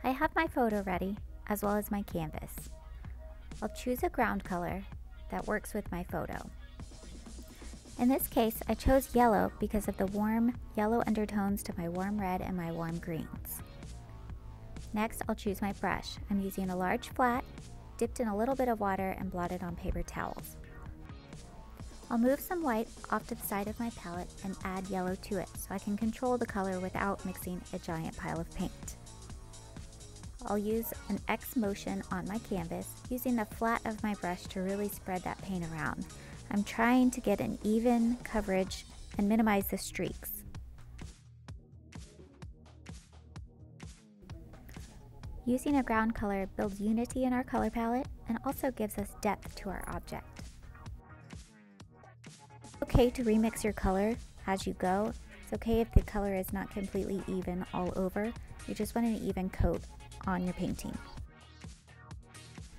I have my photo ready, as well as my canvas. I'll choose a ground color that works with my photo. In this case, I chose yellow because of the warm yellow undertones to my warm red and my warm greens. Next, I'll choose my brush. I'm using a large flat, dipped in a little bit of water and blotted on paper towels. I'll move some white off to the side of my palette and add yellow to it so I can control the color without mixing a giant pile of paint. I'll use an X motion on my canvas, using the flat of my brush to really spread that paint around. I'm trying to get an even coverage and minimize the streaks. Using a ground color builds unity in our color palette and also gives us depth to our object. It's okay to remix your color as you go. It's okay if the color is not completely even all over. You just want an even coat on your painting.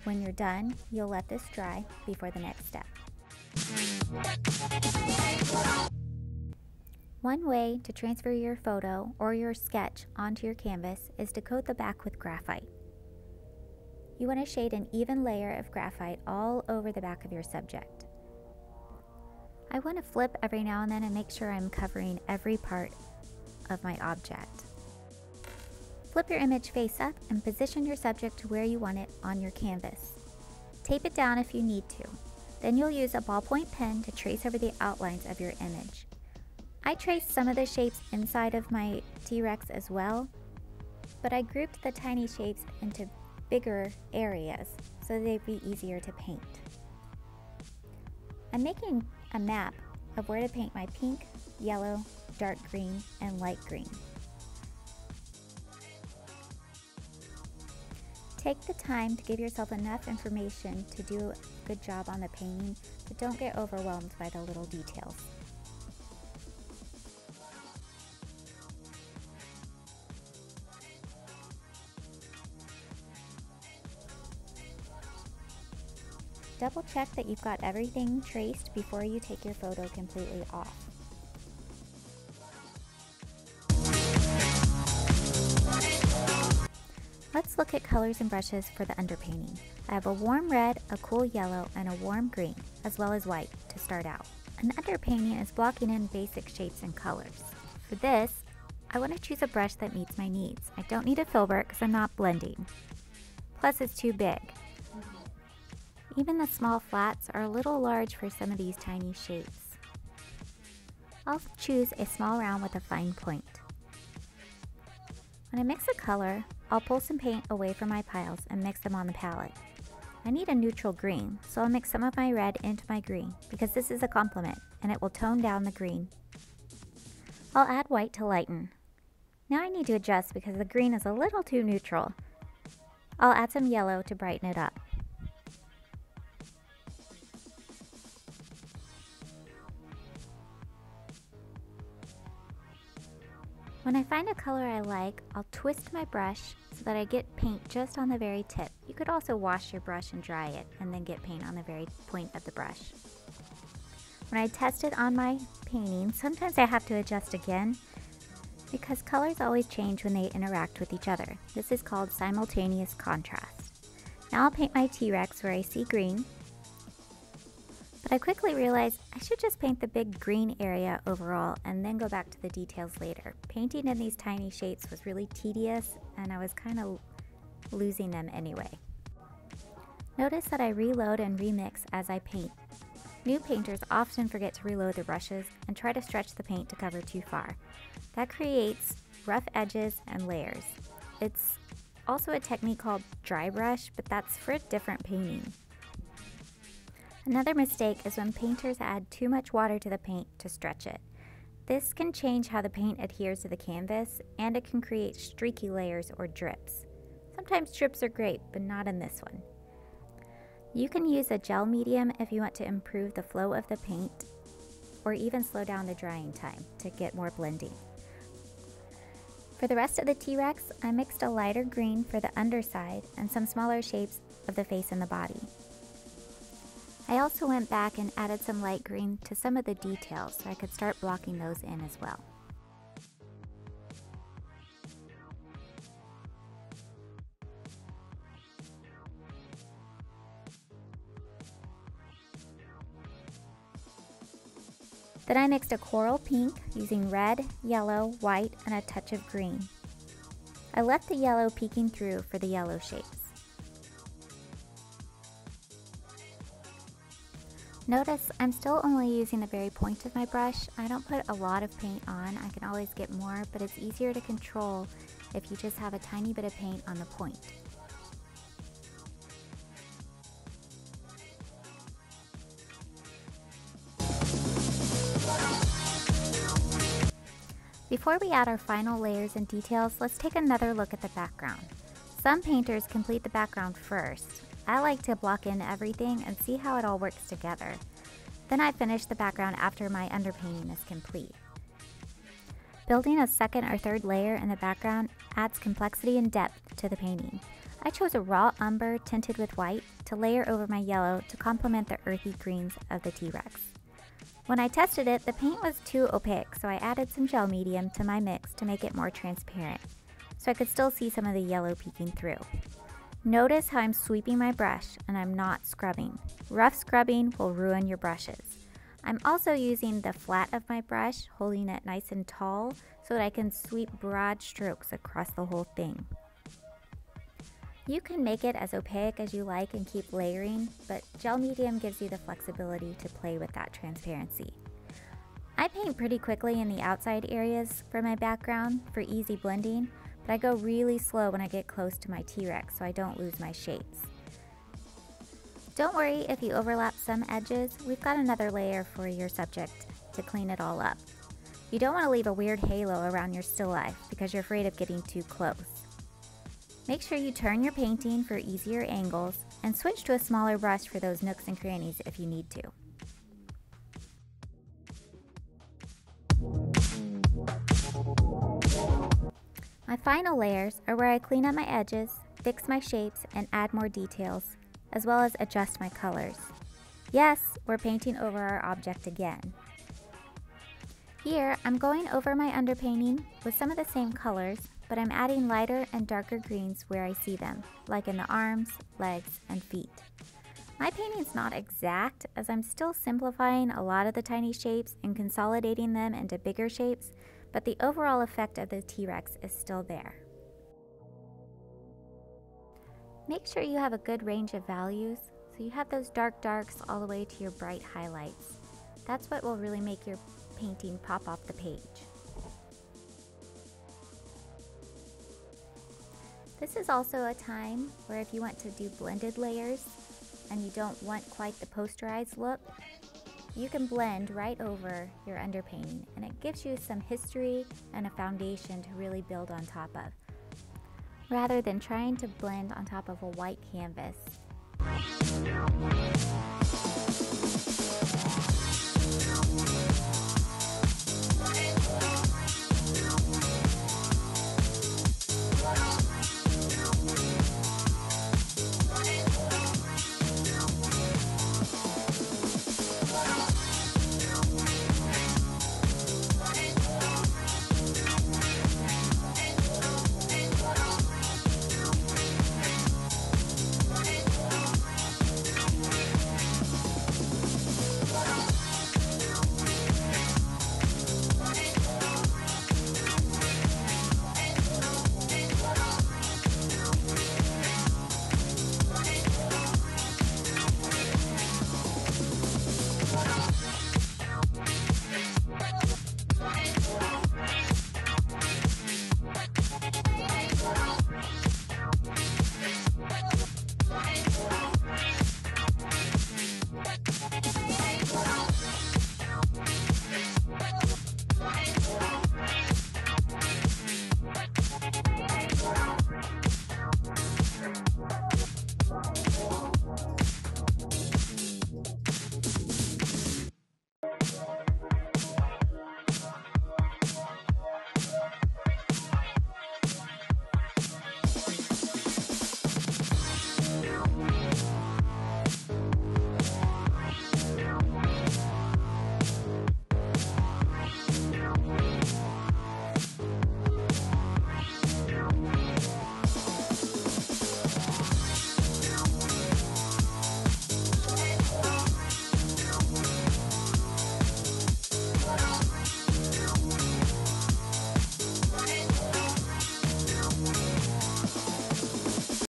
When you're done, you'll let this dry before the next step. One way to transfer your photo or your sketch onto your canvas is to coat the back with graphite. You want to shade an even layer of graphite all over the back of your subject. I want to flip every now and then and make sure I'm covering every part of my object. Flip your image face up and position your subject to where you want it on your canvas. Tape it down if you need to. Then you'll use a ballpoint pen to trace over the outlines of your image. I traced some of the shapes inside of my T-Rex as well, but I grouped the tiny shapes into bigger areas so they'd be easier to paint. I'm making a map of where to paint my pink, yellow, dark green, and light green. Take the time to give yourself enough information to do a good job on the painting, but don't get overwhelmed by the little details. Double check that you've got everything traced before you take your photo completely off. Let's look at colors and brushes for the underpainting. I have a warm red, a cool yellow, and a warm green, as well as white to start out. An underpainting is blocking in basic shapes and colors. For this, I want to choose a brush that meets my needs. I don't need a filbert because I'm not blending. Plus, it's too big. Even the small flats are a little large for some of these tiny shapes. I'll choose a small round with a fine point. When I mix a color, I'll pull some paint away from my piles and mix them on the palette. I need a neutral green, so I'll mix some of my red into my green because this is a complement and it will tone down the green. I'll add white to lighten. Now I need to adjust because the green is a little too neutral. I'll add some yellow to brighten it up. When I find a color I like, I'll twist my brush so that I get paint just on the very tip. You could also wash your brush and dry it and then get paint on the very point of the brush. When I test it on my painting, sometimes I have to adjust again because colors always change when they interact with each other. This is called simultaneous contrast. Now I'll paint my T-Rex where I see green, but I quickly realized I should just paint the big green area overall and then go back to the details later. Painting in these tiny shapes was really tedious and I was kind of losing them anyway. Notice that I reload and remix as I paint. New painters often forget to reload their brushes and try to stretch the paint to cover too far. That creates rough edges and layers. It's also a technique called dry brush, but that's for a different painting. Another mistake is when painters add too much water to the paint to stretch it. This can change how the paint adheres to the canvas, and it can create streaky layers or drips. Sometimes drips are great, but not in this one. You can use a gel medium if you want to improve the flow of the paint, or even slow down the drying time to get more blending. For the rest of the T-Rex, I mixed a lighter green for the underside and some smaller shapes of the face and the body. I also went back and added some light green to some of the details so I could start blocking those in as well. Then I mixed a coral pink using red, yellow, white, and a touch of green. I left the yellow peeking through for the yellow shapes. Notice I'm still only using the very point of my brush. I don't put a lot of paint on. I can always get more, but it's easier to control if you just have a tiny bit of paint on the point. Before we add our final layers and details, let's take another look at the background. Some painters complete the background first. I like to block in everything and see how it all works together. Then I finish the background after my underpainting is complete. Building a second or third layer in the background adds complexity and depth to the painting. I chose a raw umber tinted with white to layer over my yellow to complement the earthy greens of the T-Rex. When I tested it, the paint was too opaque, so I added some gel medium to my mix to make it more transparent, so I could still see some of the yellow peeking through. Notice how I'm sweeping my brush and I'm not scrubbing. Rough scrubbing will ruin your brushes. I'm also using the flat of my brush, holding it nice and tall so that I can sweep broad strokes across the whole thing. You can make it as opaque as you like and keep layering, but gel medium gives you the flexibility to play with that transparency. I paint pretty quickly in the outside areas for my background for easy blending, but I go really slow when I get close to my T-Rex so I don't lose my shapes. Don't worry if you overlap some edges, we've got another layer for your subject to clean it all up. You don't want to leave a weird halo around your still life because you're afraid of getting too close. Make sure you turn your painting for easier angles and switch to a smaller brush for those nooks and crannies if you need to. My final layers are where I clean up my edges, fix my shapes, and add more details, as well as adjust my colors. Yes, we're painting over our object again. Here, I'm going over my underpainting with some of the same colors, but I'm adding lighter and darker greens where I see them, like in the arms, legs, and feet. My painting's not exact, as I'm still simplifying a lot of the tiny shapes and consolidating them into bigger shapes, but the overall effect of the T-Rex is still there. Make sure you have a good range of values, so you have those dark darks all the way to your bright highlights. That's what will really make your painting pop off the page. This is also a time where if you want to do blended layers and you don't want quite the posterized look, you can blend right over your underpainting, and it gives you some history and a foundation to really build on top of, rather than trying to blend on top of a white canvas.